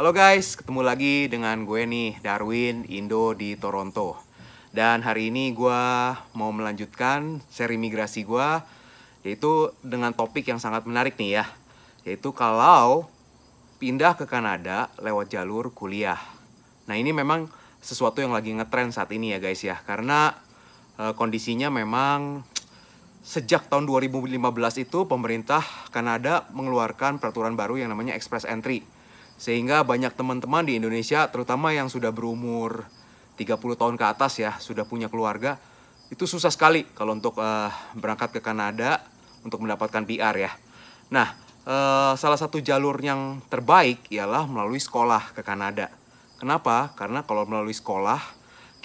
Halo guys, ketemu lagi dengan gue nih, Darwin, Indo di Toronto. Dan hari ini gue mau melanjutkan seri migrasi gue, yaitu dengan topik yang sangat menarik nih ya. Yaitu kalau pindah ke Kanada lewat jalur kuliah. Nah ini memang sesuatu yang lagi ngetren saat ini ya guys ya. Karena kondisinya memang sejak tahun 2015 itu pemerintah Kanada mengeluarkan peraturan baru yang namanya Express Entry. Sehingga banyak teman-teman di Indonesia, terutama yang sudah berumur 30 tahun ke atas ya, sudah punya keluarga, itu susah sekali kalau untuk berangkat ke Kanada untuk mendapatkan PR ya. Nah, salah satu jalur yang terbaik ialah melalui sekolah ke Kanada. Kenapa? Karena kalau melalui sekolah,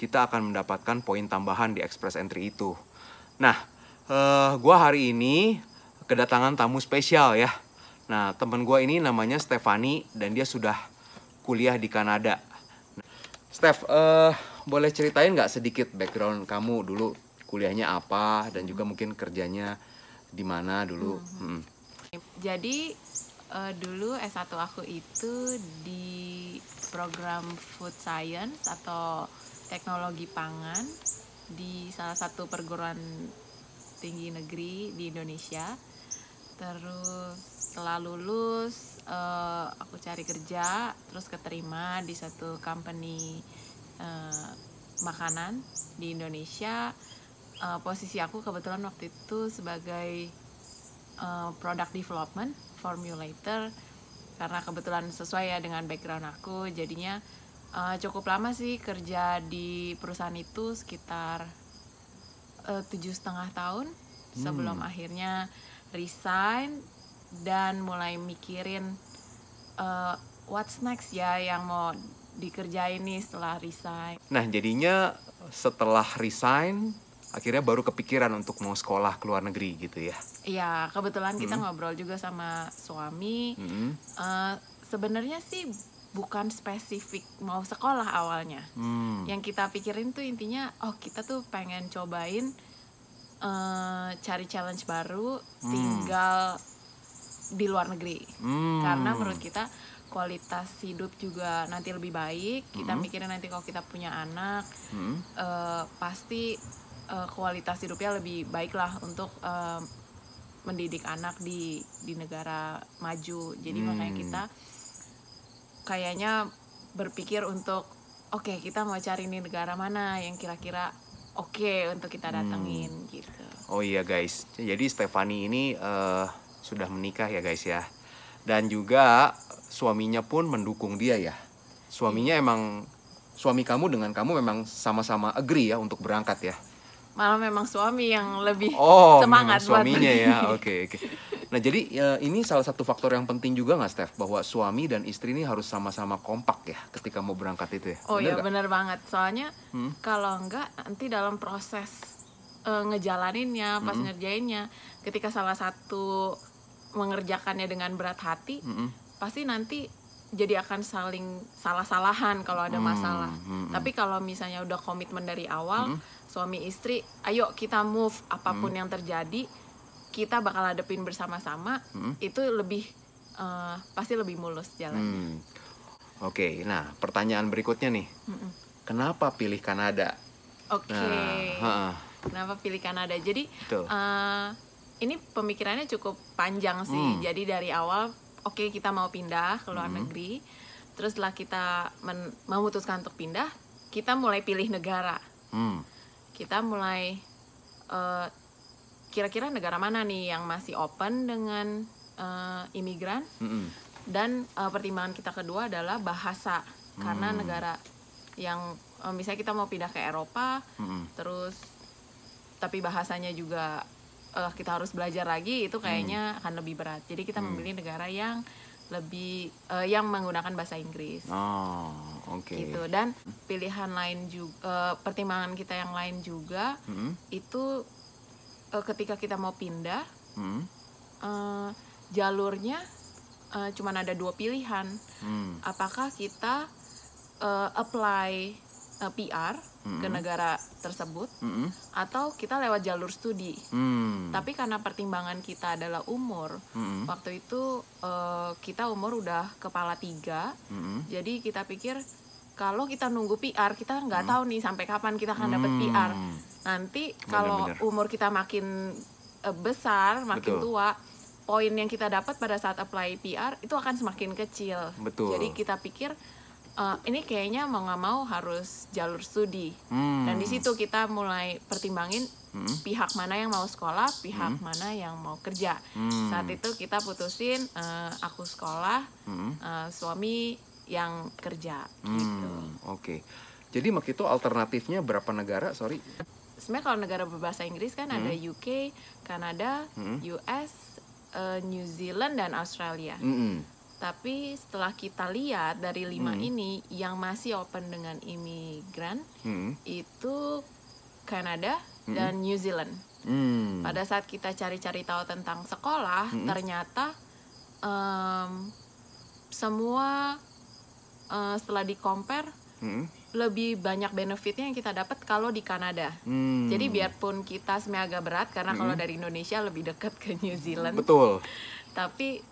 kita akan mendapatkan poin tambahan di Express Entry itu. Nah, gua hari ini kedatangan tamu spesial ya. Nah, teman gue ini namanya Stefani dan dia sudah kuliah di Kanada. Steph, boleh ceritain nggak sedikit background kamu dulu kuliahnya apa dan juga mungkin kerjanya di mana dulu? Jadi dulu S1 aku itu di program Food Science atau Teknologi Pangan di salah satu perguruan tinggi negeri di Indonesia. Terus setelah lulus aku cari kerja, terus keterima di satu company makanan di Indonesia. Posisi aku kebetulan waktu itu sebagai product development formulator, karena kebetulan sesuai ya dengan background aku. Jadinya cukup lama sih kerja di perusahaan itu, sekitar 7,5 tahun sebelum akhirnya resign dan mulai mikirin what's next ya yang mau dikerjain nih setelah resign. Nah, jadinya setelah resign akhirnya baru kepikiran untuk mau sekolah ke luar negeri gitu ya? Iya, kebetulan kita ngobrol juga sama suami. Sebenarnya sih bukan spesifik mau sekolah awalnya. Yang kita pikirin tuh intinya, kita tuh pengen cobain cari challenge baru, tinggal di luar negeri. Karena menurut kita kualitas hidup juga nanti lebih baik. Kita mikirin nanti kalau kita punya anak, pasti kualitas hidupnya lebih baik lah untuk mendidik anak di negara maju. Jadi makanya kita kayaknya berpikir untuk kita mau cari nih negara mana yang kira-kira untuk kita datengin gitu. Oh iya guys, jadi Stefani ini sudah menikah ya guys ya. Dan juga suaminya pun mendukung dia ya. Suaminya emang, suami kamu dengan kamu memang sama-sama agree ya untuk berangkat ya? Malah memang suami yang lebih memang semangat suaminya buat ya. Oke. Nah jadi ini salah satu faktor yang penting juga nggak Steph? Bahwa suami dan istri ini harus sama-sama kompak ya ketika mau berangkat itu ya? Oh iya benar banget. Soalnya kalau enggak nanti dalam proses ngejalaninnya, pas ngerjainnya, ketika salah satu mengerjakannya dengan berat hati, pasti nanti jadi akan saling salah-salahan kalau ada masalah. Tapi kalau misalnya udah komitmen dari awal, suami istri, ayo kita move apapun yang terjadi, kita bakal hadepin bersama-sama, itu lebih pasti lebih mulus jalannya. Oke, nah pertanyaan berikutnya nih, kenapa pilih Kanada? Kenapa pilih Kanada? Jadi ini pemikirannya cukup panjang sih. Jadi dari awal kita mau pindah ke luar negeri. Terus setelah kita memutuskan untuk pindah, kita mulai pilih negara. Kita mulai kira-kira negara mana nih yang masih open dengan imigran. Dan pertimbangan kita kedua adalah bahasa. Karena negara yang misalnya kita mau pindah ke Eropa, terus tapi bahasanya juga kita harus belajar lagi, itu kayaknya akan lebih berat. Jadi kita memilih negara yang lebih yang menggunakan bahasa Inggris. Gitu. Dan pilihan lain juga, pertimbangan kita yang lain juga itu ketika kita mau pindah, jalurnya cuma ada 2 pilihan. Apakah kita apply PR ke negara tersebut, atau kita lewat jalur studi. Tapi karena pertimbangan kita adalah umur, waktu itu kita umur udah kepala 3, jadi kita pikir kalau kita nunggu PR, kita nggak tahu nih sampai kapan kita akan dapat PR. Nanti kalau umur kita makin besar, makin tua, poin yang kita dapat pada saat apply PR itu akan semakin kecil. Jadi kita pikir ini kayaknya mau nggak mau harus jalur studi. Dan di situ kita mulai pertimbangin pihak mana yang mau sekolah, pihak mana yang mau kerja. Saat itu kita putusin aku sekolah, suami yang kerja gitu. Oke. Jadi waktu itu alternatifnya berapa negara? Sorry. Sebenarnya kalau negara berbahasa Inggris kan ada UK, Kanada, US, New Zealand dan Australia. Tapi setelah kita lihat dari 5 ini yang masih open dengan imigran itu Kanada dan New Zealand. Pada saat kita cari-cari tahu tentang sekolah, ternyata semua setelah di-compare lebih banyak benefitnya yang kita dapat kalau di Kanada. Jadi biarpun kita sebenarnya agak berat karena kalau dari Indonesia lebih dekat ke New Zealand. Betul. Tapi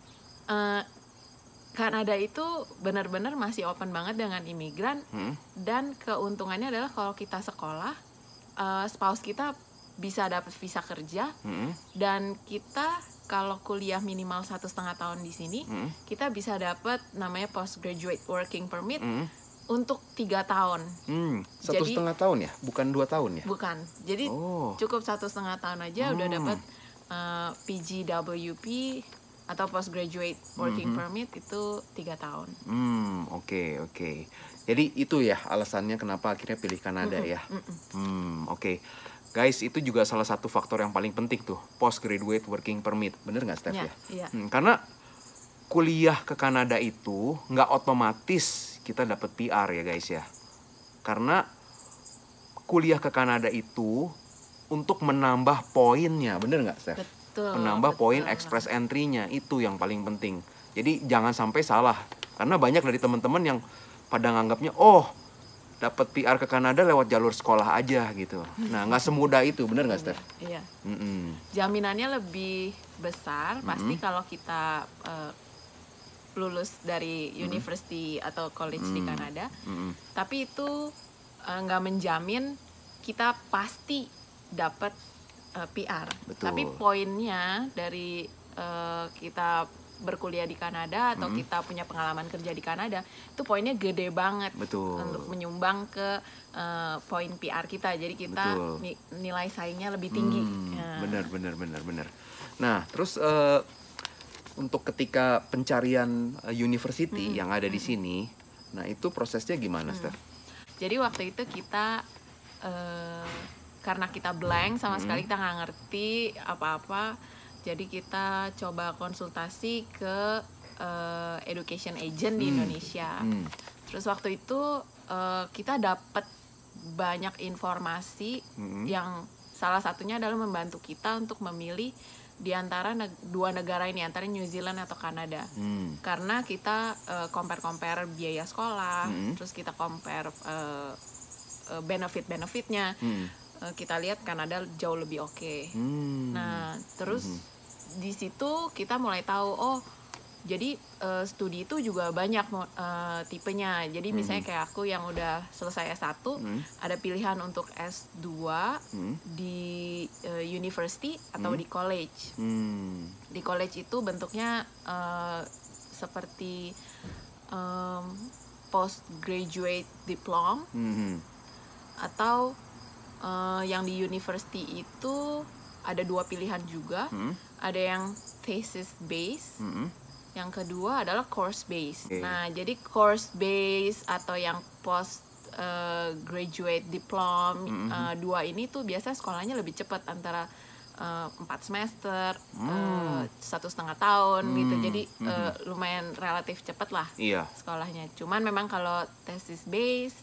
Kanada itu benar-benar masih open banget dengan imigran, dan keuntungannya adalah kalau kita sekolah, spouse kita bisa dapat visa kerja, dan kita kalau kuliah minimal 1,5 tahun di sini, kita bisa dapat namanya postgraduate working permit untuk 3 tahun. 1,5 tahun ya, bukan 2 tahun ya? Bukan, jadi cukup 1,5 tahun aja udah dapat PGWP atau postgraduate working permit itu 3 tahun. Oke. Jadi itu ya alasannya kenapa akhirnya pilih Kanada ya. Oke. Guys, itu juga salah satu faktor yang paling penting tuh, postgraduate working permit. Bener nggak, Steph ya? Iya. Karena kuliah ke Kanada itu nggak otomatis kita dapat PR ya guys ya. Karena kuliah ke Kanada itu untuk menambah poinnya, bener nggak, Steph? Menambah poin express entry-nya, itu yang paling penting. Jadi jangan sampai salah, karena banyak dari teman-teman yang pada nganggapnya dapat PR ke Kanada lewat jalur sekolah aja gitu. Nah, nggak semudah itu, bener nggak, Steph? Iya. Jaminannya lebih besar pasti kalau kita lulus dari university atau college di Kanada. Tapi itu nggak menjamin kita pasti dapat PR. Tapi poinnya dari kita berkuliah di Kanada atau kita punya pengalaman kerja di Kanada, itu poinnya gede banget untuk menyumbang ke poin PR kita. Jadi kita nilai saingnya lebih tinggi. Benar. Nah, terus untuk ketika pencarian university yang ada di sini, nah itu prosesnya gimana, Steph? Jadi waktu itu kita karena kita blank sama sekali, kita nggak ngerti apa-apa, jadi kita coba konsultasi ke education agent di Indonesia. Terus waktu itu kita dapat banyak informasi yang salah satunya adalah membantu kita untuk memilih di antara 2 negara ini, antara New Zealand atau Kanada. Karena kita compare biaya sekolah, terus kita compare benefit-benefitnya. Kita lihat Kanada jauh lebih oke. Nah, terus di situ kita mulai tahu, jadi studi itu juga banyak tipenya. Jadi misalnya kayak aku yang udah selesai S1, ada pilihan untuk S2 di university atau di college. Di college itu bentuknya seperti postgraduate diploma, atau yang di university itu ada 2 pilihan juga. Ada yang thesis based, yang kedua adalah course based. Nah, jadi course based atau yang post graduate diploma 2 ini tuh biasa sekolahnya lebih cepat, antara 4 semester, 1,5 tahun gitu. Jadi lumayan relatif cepat lah sekolahnya. Cuman memang kalau thesis based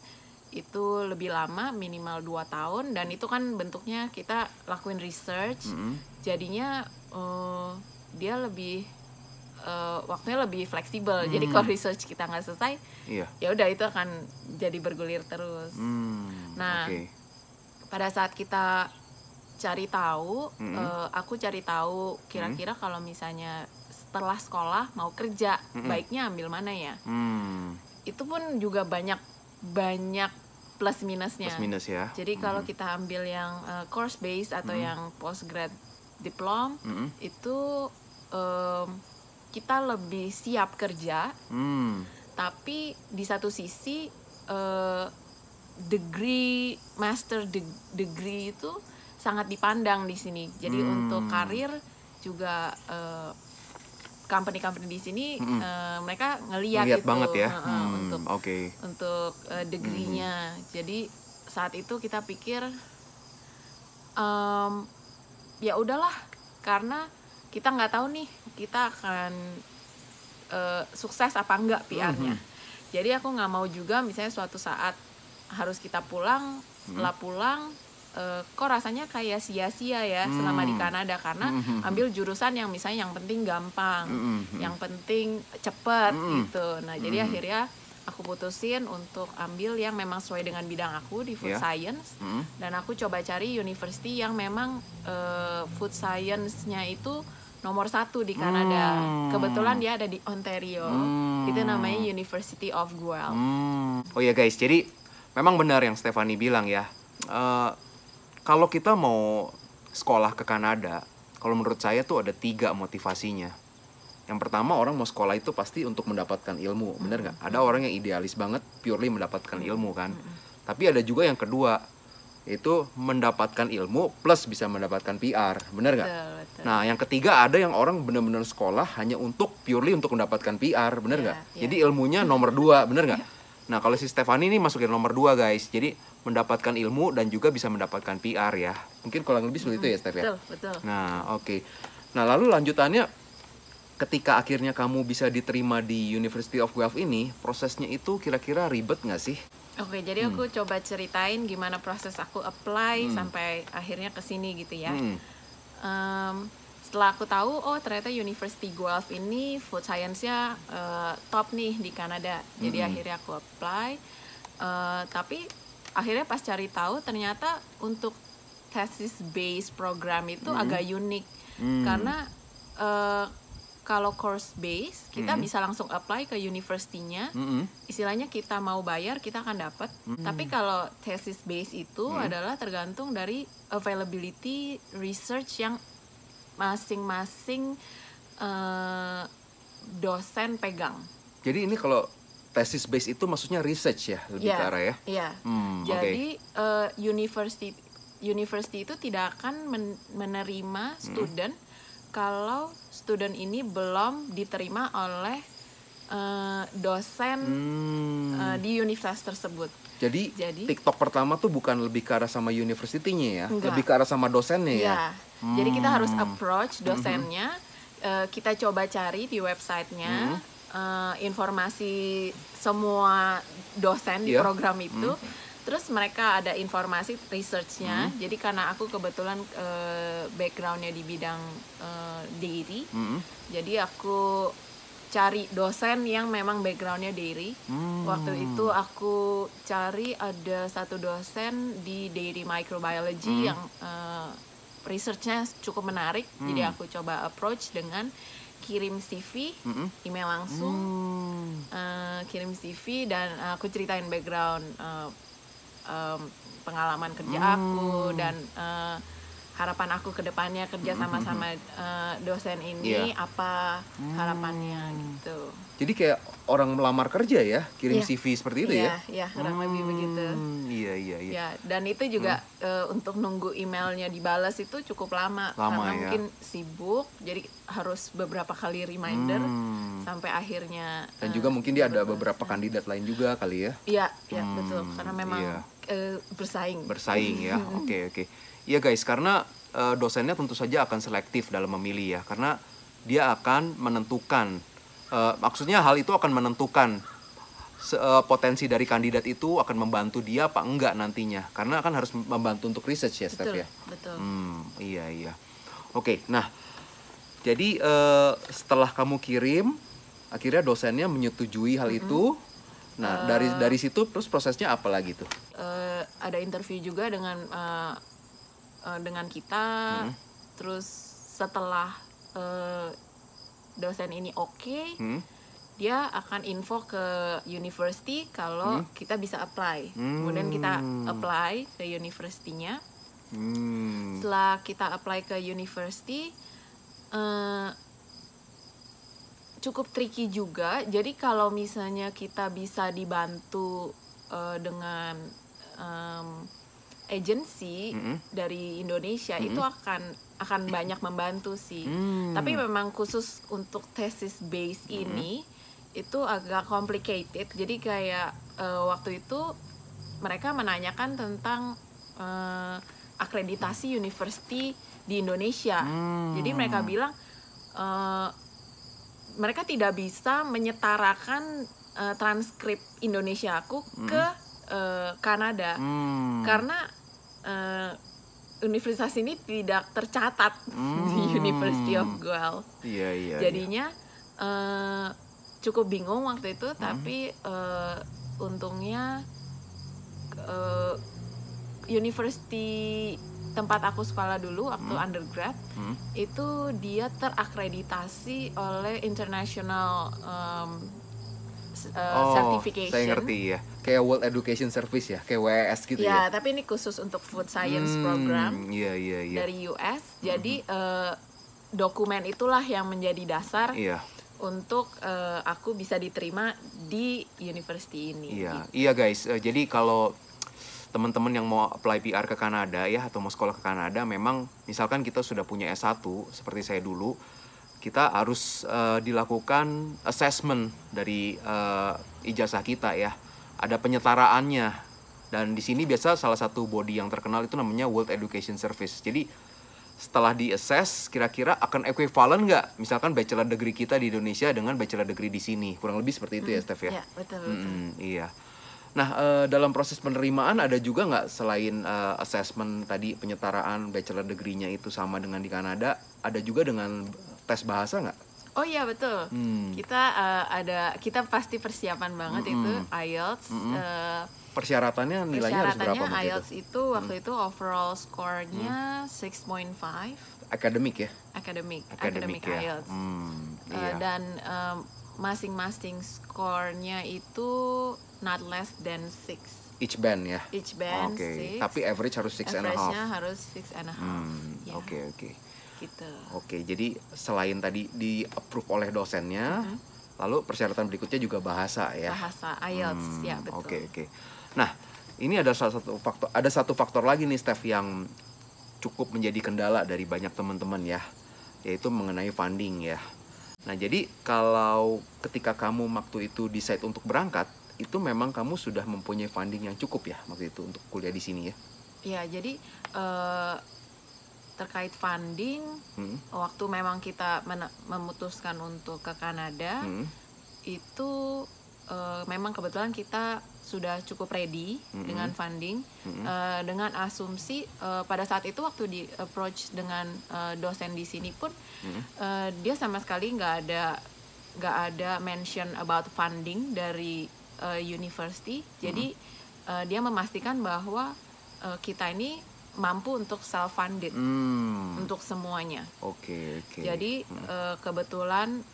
itu lebih lama, minimal 2 tahun, dan itu kan bentuknya kita lakuin research. Jadinya dia lebih waktunya lebih fleksibel. Jadi kalau research kita nggak selesai, ya udah itu akan jadi bergulir terus. Nah, pada saat kita cari tahu, aku cari tahu kira-kira kalau misalnya setelah sekolah mau kerja, baiknya ambil mana ya? Itu pun juga banyak plus minusnya. Plus minus ya. Jadi kalau kita ambil yang course base atau yang postgrad diploma, itu kita lebih siap kerja. Tapi di satu sisi master degree itu sangat dipandang di sini. Jadi untuk karir juga company-company di sini mereka ngelihat itu banget ya. untuk degree-nya. Jadi saat itu kita pikir ya udahlah, karena kita nggak tahu nih kita akan sukses apa enggak PR-nya. Jadi aku nggak mau juga misalnya suatu saat harus kita pulang, setelah pulang kok rasanya kayak sia-sia ya selama di Kanada, karena ambil jurusan yang misalnya yang penting gampang, yang penting cepet gitu. Nah jadi akhirnya aku putusin untuk ambil yang memang sesuai dengan bidang aku di food science, dan aku coba cari university yang memang food science-nya itu nomor 1 di Kanada. Kebetulan dia ada di Ontario. Itu namanya University of Guelph. Oh ya guys, jadi memang benar yang Stephanie bilang ya. Kalau kita mau sekolah ke Kanada, kalau menurut saya tuh ada 3 motivasinya. Yang pertama, orang mau sekolah itu pasti untuk mendapatkan ilmu, bener nggak? Ada orang yang idealis banget, purely mendapatkan ilmu kan. Tapi ada juga yang kedua, itu mendapatkan ilmu plus bisa mendapatkan PR, bener nggak? Nah, yang ketiga ada yang orang benar-benar sekolah hanya untuk purely untuk mendapatkan PR, bener nggak? Jadi ilmunya nomor 2, bener nggak? Nah, kalau si Stephanie ini masukin nomor 2 guys. Jadi mendapatkan ilmu dan juga bisa mendapatkan PR ya. Mungkin kalau lebih seperti itu ya, Steph ya. Betul. Nah, oke. Nah, lalu lanjutannya ketika akhirnya kamu bisa diterima di University of Guelph ini, prosesnya itu kira-kira ribet nggak sih? Oke, jadi aku coba ceritain gimana proses aku apply sampai akhirnya ke sini gitu ya. Setelah aku tahu, oh ternyata University Guelph ini food science-nya top nih di Kanada. Jadi akhirnya aku apply. Tapi akhirnya pas cari tahu ternyata untuk thesis based program itu agak unik. Karena kalau course base kita bisa langsung apply ke university-nya. Istilahnya kita mau bayar kita akan dapat. Tapi kalau thesis base itu adalah tergantung dari availability research yang masing-masing dosen pegang. Jadi ini kalau thesis base itu maksudnya research ya, lebih ke arah ya? Iya. Jadi university itu tidak akan menerima student kalau student ini belum diterima oleh dosen di universitas tersebut. Jadi TikTok pertama tuh bukan lebih ke arah sama university-nya ya, lebih ke arah sama dosennya ya. Jadi kita harus approach dosennya, kita coba cari di websitenya informasi semua dosen di program itu. Terus mereka ada informasi research-nya. Jadi karena aku kebetulan background-nya di bidang dairy, jadi aku cari dosen yang memang background-nya dairy. Waktu itu aku cari ada satu dosen di dairy microbiology yang research-nya cukup menarik. Jadi aku coba approach dengan kirim CV, email langsung, kirim CV dan aku ceritain background pengalaman kerja aku dan harapan aku ke depannya kerja sama-sama dosen ini apa harapannya gitu. Jadi kayak orang melamar kerja ya, kirim CV seperti itu ya? Iya, kurang lebih begitu. Iya. Ya, dan itu juga untuk nunggu emailnya dibalas itu cukup lama karena mungkin sibuk, jadi harus beberapa kali reminder sampai akhirnya. Dan juga mungkin dia ada beberapa kandidat lain juga kali ya? Iya, betul. Karena memang bersaing. Bersaing ya, oke. Iya guys, karena dosennya tentu saja akan selektif dalam memilih ya, karena dia akan menentukan, maksudnya hal itu akan menentukan potensi dari kandidat itu akan membantu dia apa enggak nantinya, karena akan harus membantu untuk research ya, Steph ya. Betul. Iya. Oke, nah Jadi setelah kamu kirim, akhirnya dosennya menyetujui hal itu. Nah, dari situ terus prosesnya apa lagi tuh? Ada interview juga dengan kita. Terus setelah dosen ini oke, dia akan info ke university kalau kita bisa apply. Kemudian kita apply ke university-nya. Setelah kita apply ke university, cukup tricky juga. Jadi kalau misalnya kita bisa dibantu dengan agency dari Indonesia, itu akan banyak membantu sih. Tapi memang khusus untuk tesis base ini itu agak complicated. Jadi kayak waktu itu mereka menanyakan tentang akreditasi university di Indonesia. Jadi mereka bilang mereka tidak bisa menyetarakan transkrip Indonesia aku ke Kanada karena universitas ini tidak tercatat di University of Guelph. Jadinya cukup bingung waktu itu, tapi untungnya university tempat aku sekolah dulu waktu undergrad itu dia terakreditasi oleh International Certification. Saya ngerti ya, kayak World Education Service ya, kayak WES gitu ya. Ya, tapi ini khusus untuk Food Science Program dari US. Jadi dokumen itulah yang menjadi dasar untuk aku bisa diterima di university ini. Iya guys, jadi kalau teman-teman yang mau apply PR ke Kanada ya, atau mau sekolah ke Kanada, memang misalkan kita sudah punya S1 seperti saya dulu, kita harus dilakukan assessment dari ijazah kita ya. Ada penyetaraannya. Dan di sini biasa salah satu body yang terkenal itu namanya World Education Service. Jadi setelah di-assess, kira-kira akan equivalent nggak? Misalkan bachelor degree kita di Indonesia dengan bachelor degree di sini. Kurang lebih seperti itu ya, Steph ya? Iya, betul. Iya. Nah, dalam proses penerimaan ada juga nggak selain assessment tadi, penyetaraan bachelor degree-nya itu sama dengan di Kanada, ada juga dengan tes bahasa nggak? Oh iya, betul. Kita pasti persiapan banget itu IELTS. Persyaratannya nilainya harus berapa? IELTS itu waktu itu overall score-nya 6.5. Akademik ya? Akademik ya? IELTS. Iya. Dan masing-masing score-nya itu not less than 6. Each band ya? Each band 6. Tapi average harus 6.5. Average-nya harus 6.5. Oke. Gitu. Oke, jadi selain tadi di-approve oleh dosennya, lalu persyaratan berikutnya juga bahasa ya? Bahasa IELTS, ya betul. Oke. Nah, ini ada satu faktor lagi nih, Steph, yang cukup menjadi kendala dari banyak teman-teman ya, yaitu mengenai funding ya. Nah, jadi kalau ketika kamu waktu itu decide untuk berangkat, itu memang kamu sudah mempunyai funding yang cukup ya waktu itu untuk kuliah di sini ya? Ya, jadi terkait funding, waktu memang kita memutuskan untuk ke Kanada, itu memang kebetulan kita sudah cukup ready dengan funding, dengan asumsi pada saat itu waktu di approach dengan dosen di sini pun dia sama sekali nggak ada mention about funding dari university. Jadi dia memastikan bahwa kita ini mampu untuk self funded untuk semuanya. Oke. Jadi kebetulan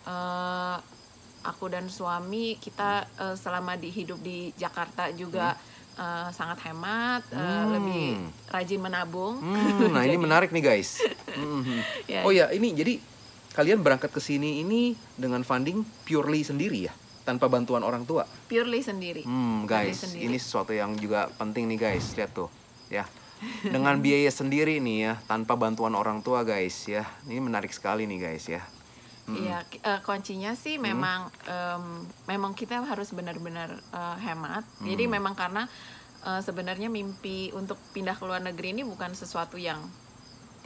aku dan suami kita selama hidup di Jakarta juga sangat hemat, lebih rajin menabung. Nah, ini menarik nih guys. Oh ya, ini jadi kalian berangkat ke sini ini dengan funding purely sendiri ya, tanpa bantuan orang tua? Purely sendiri. Guys, ini sesuatu yang juga penting nih guys, lihat tuh ya. Dengan biaya sendiri nih ya, tanpa bantuan orang tua guys ya. Ini menarik sekali nih guys ya. Iya, kuncinya sih memang kita harus benar-benar hemat. Jadi memang karena sebenarnya mimpi untuk pindah ke luar negeri ini bukan sesuatu yang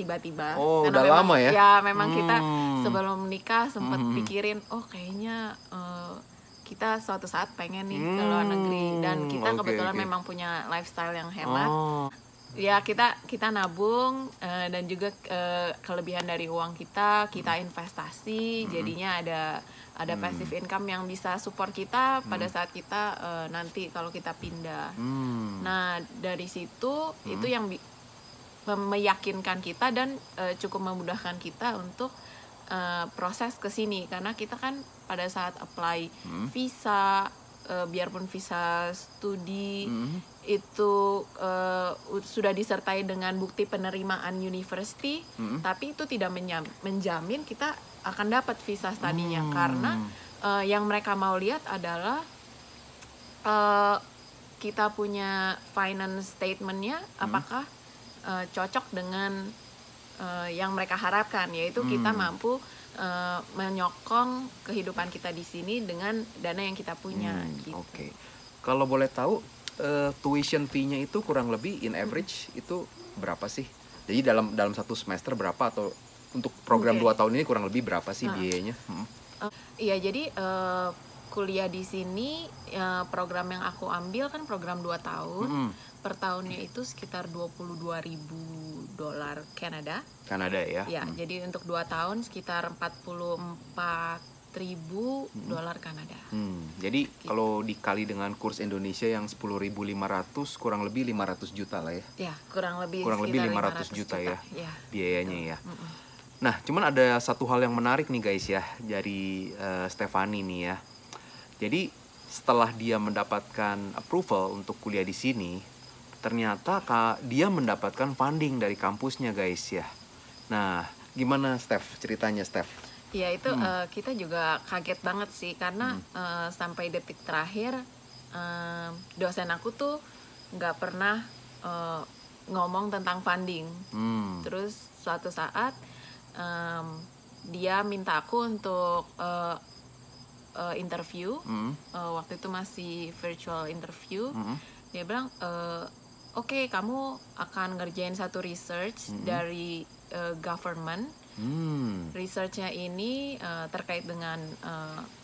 tiba-tiba. Oh, karena udah memang, lama ya? Ya, memang kita sebelum menikah sempat pikirin, kayaknya kita suatu saat pengen nih ke luar negeri, dan kita kebetulan memang punya lifestyle yang hemat. Ya kita nabung dan juga kelebihan dari uang kita investasi, jadinya ada passive income yang bisa support kita pada saat kita nanti kalau kita pindah. Nah dari situ itu yang meyakinkan kita dan cukup memudahkan kita untuk proses ke sini, karena kita kan pada saat apply visa, biarpun visa studi itu sudah disertai dengan bukti penerimaan university, tapi itu tidak menjamin kita akan dapat visa studinya, karena yang mereka mau lihat adalah kita punya finance statementnya apakah cocok dengan yang mereka harapkan, yaitu kita mampu menyokong kehidupan kita di sini dengan dana yang kita punya. Gitu. Oke. Kalau boleh tahu tuition fee-nya itu kurang lebih in average itu berapa sih? Jadi dalam satu semester berapa, atau untuk program 2 tahun ini kurang lebih berapa sih biayanya? Iya, jadi kuliah di sini program yang aku ambil kan program 2 tahun. Per tahunnya itu sekitar $22.000 Kanada. Kanada ya? Ya, jadi untuk 2 tahun sekitar $44.000 Kanada. Jadi kalau dikali dengan kurs Indonesia yang 10.500 kurang lebih 500 juta lah ya? Ya, kurang lebih 500 juta ya biayanya ya. Nah, cuman ada satu hal yang menarik nih guys ya dari Stefani nih ya. Jadi setelah dia mendapatkan approval untuk kuliah di sini, ternyata dia mendapatkan funding dari kampusnya guys ya. Nah, gimana Steph ceritanya Steph? Ya itu kita juga kaget banget sih, karena sampai detik terakhir dosen aku tuh nggak pernah ngomong tentang funding. Terus suatu saat dia minta aku untuk interview. Waktu itu masih virtual interview. Dia bilang oke, kamu akan ngerjain satu research dari government. Researchnya ini terkait dengan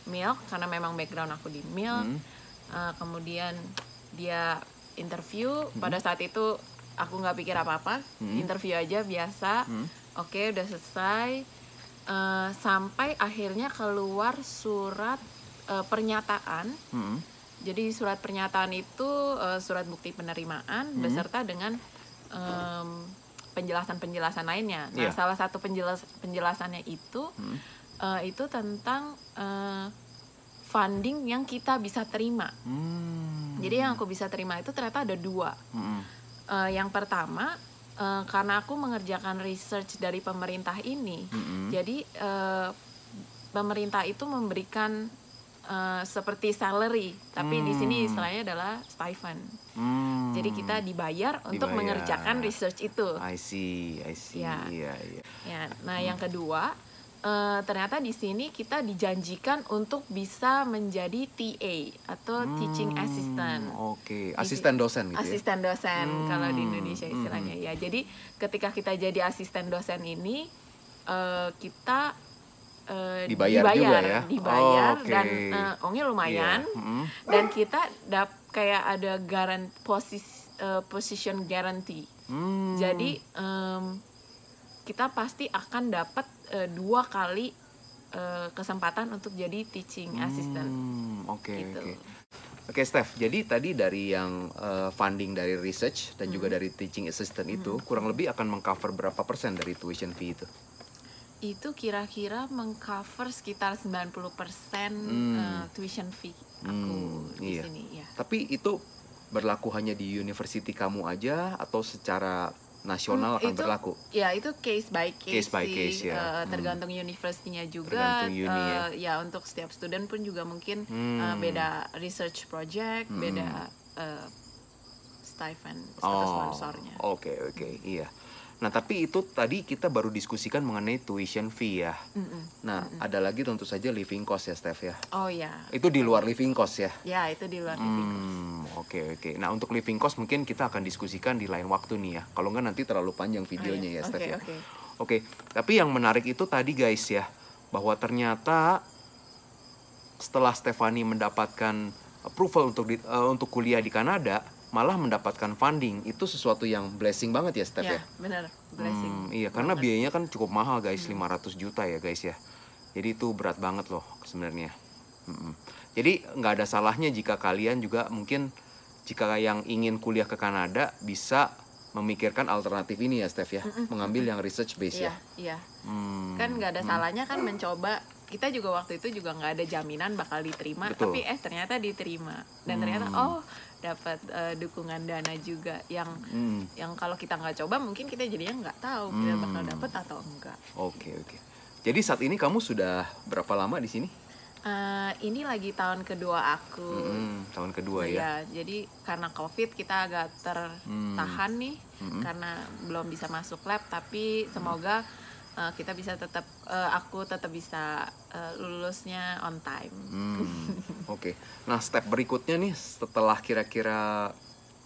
milk, karena memang background aku di milk. Kemudian dia interview. Pada saat itu aku nggak pikir apa-apa, interview aja biasa. Oke, udah selesai. Sampai akhirnya keluar surat pernyataan. Jadi surat pernyataan itu surat bukti penerimaan beserta dengan penjelasan-penjelasan lainnya. Nah, salah satu penjelasannya itu tentang funding yang kita bisa terima. Jadi yang aku bisa terima itu ternyata ada 2. Yang pertama, karena aku mengerjakan research dari pemerintah ini, jadi pemerintah itu memberikan seperti salary, tapi di sini istilahnya adalah stipend. Jadi kita dibayar untuk mengerjakan research itu. I see. Ya. Iya. Ya, nah yang kedua, ternyata di sini kita dijanjikan untuk bisa menjadi TA atau teaching assistant. Oke, asisten dosen gitu. Asisten dosen kalau di Indonesia istilahnya ya. Jadi ketika kita jadi asisten dosen ini kita dibayar juga ya. Dan uangnya lumayan. Dan kita kayak ada position guarantee. Jadi kita pasti akan dapat 2 kali kesempatan untuk jadi teaching assistant. Oke. Oke, Steph. Jadi tadi dari yang funding dari research dan juga dari teaching assistant itu kurang lebih akan mengcover berapa persen dari tuition fee itu? Itu kira-kira mengcover sekitar 90% tuition fee aku di sini ya. Tapi itu berlaku hanya di university kamu aja atau secara nasional akan berlaku? Ya, itu case by case ya. Tergantung universitinya juga. Tergantung uni ya untuk setiap student pun juga mungkin beda research project, beda stipend atau sponsornya. Oke, iya. Nah, tapi itu tadi kita baru diskusikan mengenai tuition fee ya. Nah, ada lagi tentu saja living cost ya, Steph ya. Oh ya. Itu di luar living cost ya? Ya, itu di luar living cost. Oke. Nah, untuk living cost mungkin kita akan diskusikan di lain waktu nih ya. Kalau nggak nanti terlalu panjang videonya ya, Steph ya. Oke. Tapi yang menarik itu tadi guys ya, bahwa ternyata setelah Stefani mendapatkan approval untuk kuliah di Kanada, malah mendapatkan funding. Itu sesuatu yang blessing banget ya, Steph ya. Benar, blessing. Iya, karena biayanya kan cukup mahal guys, 500 juta ya guys ya. Jadi itu berat banget loh sebenarnya. Jadi nggak ada salahnya jika kalian juga mungkin jika yang ingin kuliah ke Kanada bisa memikirkan alternatif ini ya, Steph ya, mengambil yang research base ya. Iya. Kan nggak ada salahnya kan mencoba. Kita juga waktu itu juga nggak ada jaminan bakal diterima, Betul. tapi ternyata diterima dan ternyata dapat dukungan dana juga yang kalau kita nggak coba mungkin kita jadinya nggak tahu kita bakal dapat atau enggak. Oke. Jadi saat ini kamu sudah berapa lama di sini? Ini lagi tahun kedua aku. Tahun kedua ya. Jadi karena COVID kita agak tertahan nih karena belum bisa masuk lab, tapi semoga kita bisa tetap aku tetap bisa lulusnya on time. Oke. Nah, step berikutnya nih setelah kira-kira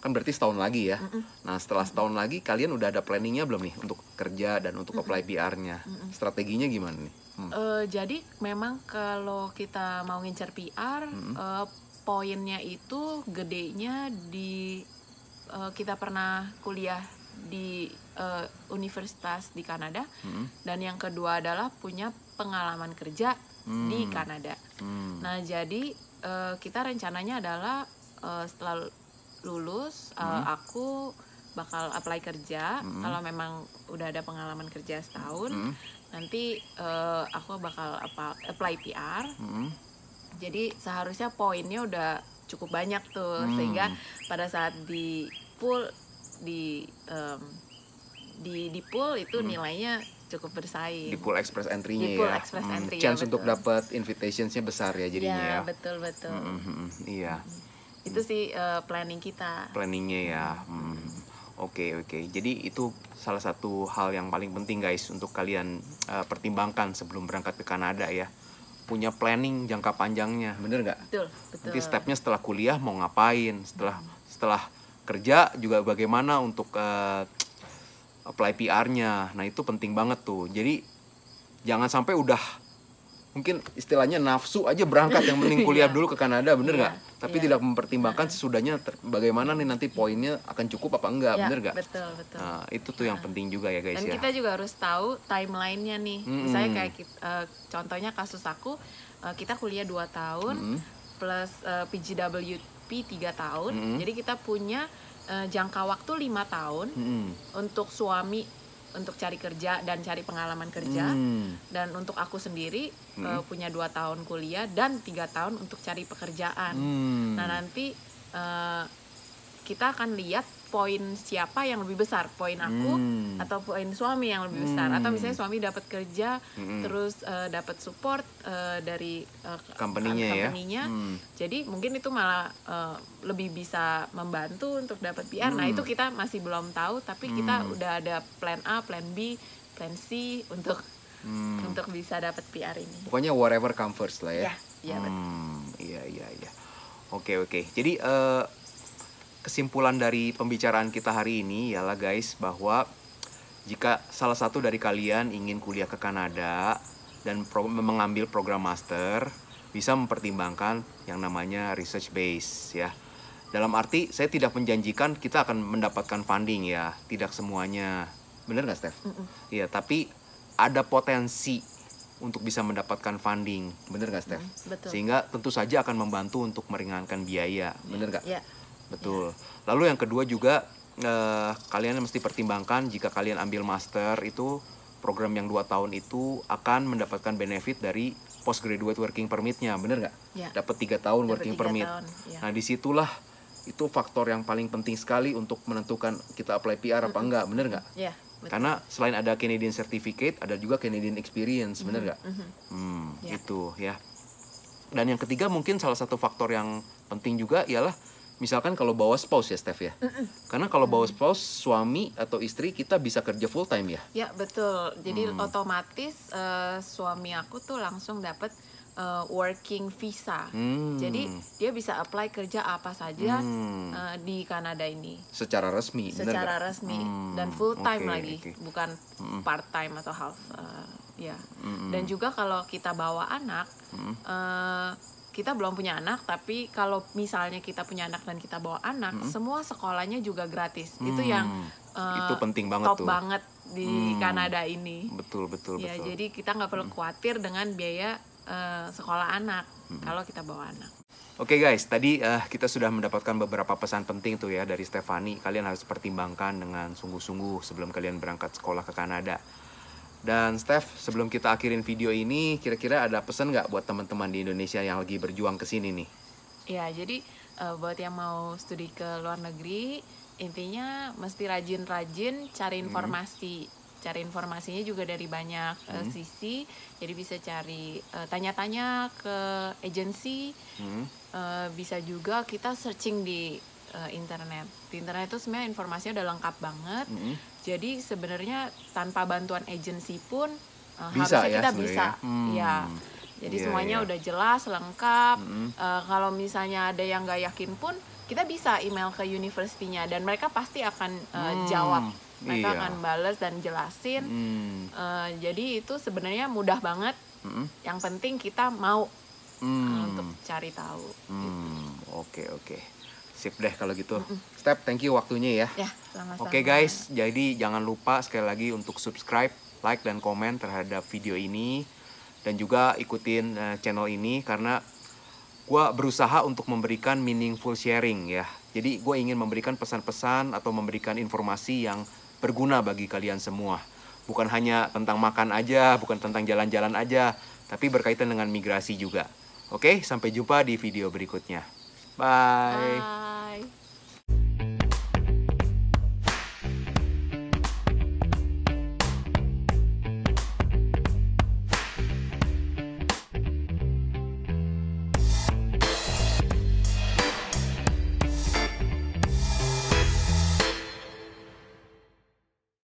kan berarti setahun lagi ya. Nah, setelah setahun lagi kalian udah ada planningnya belum nih untuk kerja dan untuk apply PR-nya? Strateginya gimana nih? Jadi memang kalau kita mau ngincer PR, poinnya itu gedenya di kita pernah kuliah di universitas di Kanada, dan yang kedua adalah punya pengalaman kerja di Kanada. Nah, jadi kita rencananya adalah setelah lulus aku bakal apply kerja. Kalau memang udah ada pengalaman kerja setahun, nanti aku bakal apply PR. Jadi seharusnya poinnya udah cukup banyak tuh, sehingga pada saat di pool itu nilainya cukup bersaing. Di pool express entry-nya Di pool ya. express entry, chance ya, untuk betul. dapat invitations-nya besar ya jadinya ya. Betul. Iya. Itu sih planning kita. Planningnya ya. Oke. Jadi itu salah satu hal yang paling penting guys untuk kalian pertimbangkan sebelum berangkat ke Kanada ya. Punya planning jangka panjangnya, bener nggak? Betul. Nanti stepnya setelah kuliah mau ngapain, setelah kerja juga bagaimana untuk apply PR-nya. Nah, itu penting banget tuh. Jadi jangan sampai udah mungkin istilahnya nafsu aja berangkat, yang penting kuliah dulu ke Kanada, bener nggak? Tapi tidak mempertimbangkan sesudahnya bagaimana nih nanti poinnya akan cukup apa enggak, bener nggak? Betul. Nah, itu tuh yang penting juga ya guys. Dan ya. kita juga harus tahu timelinenya nih. Misalnya kayak contohnya kasus aku, kita kuliah 2 tahun plus PGWP 3 tahun. Jadi kita punya jangka waktu 5 tahun untuk suami untuk cari kerja dan cari pengalaman kerja, dan untuk aku sendiri punya 2 tahun kuliah dan 3 tahun untuk cari pekerjaan. Nah, nanti kita akan lihat poin siapa yang lebih besar, poin aku atau poin suami yang lebih besar, atau misalnya suami dapat kerja terus dapat support dari company-nya. Jadi mungkin itu malah lebih bisa membantu untuk dapat PR. Nah, itu kita masih belum tahu, tapi kita udah ada plan A, plan B, plan C untuk bisa dapat PR ini. Pokoknya whatever comes first lah ya. Iya, betul. Iya. Oke. Jadi kesimpulan dari pembicaraan kita hari ini ialah guys, bahwa jika salah satu dari kalian ingin kuliah ke Kanada dan mengambil program master, bisa mempertimbangkan yang namanya research base ya. Dalam arti saya tidak menjanjikan kita akan mendapatkan funding ya, tidak semuanya. Bener nggak, Steph? Iya, tapi ada potensi untuk bisa mendapatkan funding, bener nggak, Steph? Betul. Sehingga tentu saja akan membantu untuk meringankan biaya, bener nggak? Iya. Betul. Lalu yang kedua juga kalian mesti pertimbangkan jika kalian ambil master itu program yang 2 tahun itu akan mendapatkan benefit dari postgraduate working permit-nya, bener nggak? Ya. Dapat 3 tahun working 3 permit. tahun, ya. Nah, disitulah itu faktor yang paling penting sekali untuk menentukan kita apply PR apa enggak, bener nggak? Ya, Karena selain ada Canadian Certificate, ada juga Canadian Experience, bener nggak? Ya. Itu ya. Dan yang ketiga mungkin salah satu faktor yang penting juga ialah misalkan kalau bawa spouse ya, Steph ya. Karena kalau bawa spouse, suami atau istri kita bisa kerja full time ya. Ya, betul. Jadi otomatis suami aku tuh langsung dapat working visa. Jadi dia bisa apply kerja apa saja di Kanada ini. Secara resmi, bener Secara nggak? resmi dan full time Oke, lagi, oke. bukan part time atau half. Ya. Dan juga kalau kita bawa anak, kita belum punya anak, tapi kalau misalnya kita punya anak dan kita bawa anak, semua sekolahnya juga gratis. Itu yang itu penting banget top tuh. banget di Kanada ini. Betul. Ya, jadi kita nggak perlu khawatir dengan biaya sekolah anak kalau kita bawa anak. Oke guys, tadi kita sudah mendapatkan beberapa pesan penting tuh ya dari Stephanie. Kalian harus pertimbangkan dengan sungguh-sungguh sebelum kalian berangkat sekolah ke Kanada. Dan Steph, sebelum kita akhirin video ini, kira-kira ada pesan nggak buat teman-teman di Indonesia yang lagi berjuang ke sini nih? Ya, jadi buat yang mau studi ke luar negeri, intinya mesti rajin-rajin cari informasi. Cari informasinya juga dari banyak sisi. Jadi bisa cari tanya-tanya ke agensi. Bisa juga kita searching di internet. Di internet itu sebenarnya informasinya udah lengkap banget. Jadi sebenarnya tanpa bantuan agensi pun harusnya ya, kita sebenarnya. bisa. Ya. Jadi semuanya udah jelas, lengkap. Kalau misalnya ada yang nggak yakin pun, kita bisa email ke universitinya dan mereka pasti akan jawab. Mereka akan bales dan jelasin. Jadi itu sebenarnya mudah banget. Yang penting kita mau untuk cari tahu. Oke. Sip deh kalau gitu. Steph, thank you waktunya ya. Ya, sama-sama. Oke guys, jadi jangan lupa sekali lagi untuk subscribe, like, dan komen terhadap video ini. Dan juga ikutin channel ini karena gue berusaha untuk memberikan meaningful sharing ya. Jadi gue ingin memberikan pesan-pesan atau memberikan informasi yang berguna bagi kalian semua. Bukan hanya tentang makan aja, bukan tentang jalan-jalan aja, tapi berkaitan dengan migrasi juga. Oke, sampai jumpa di video berikutnya. Bye.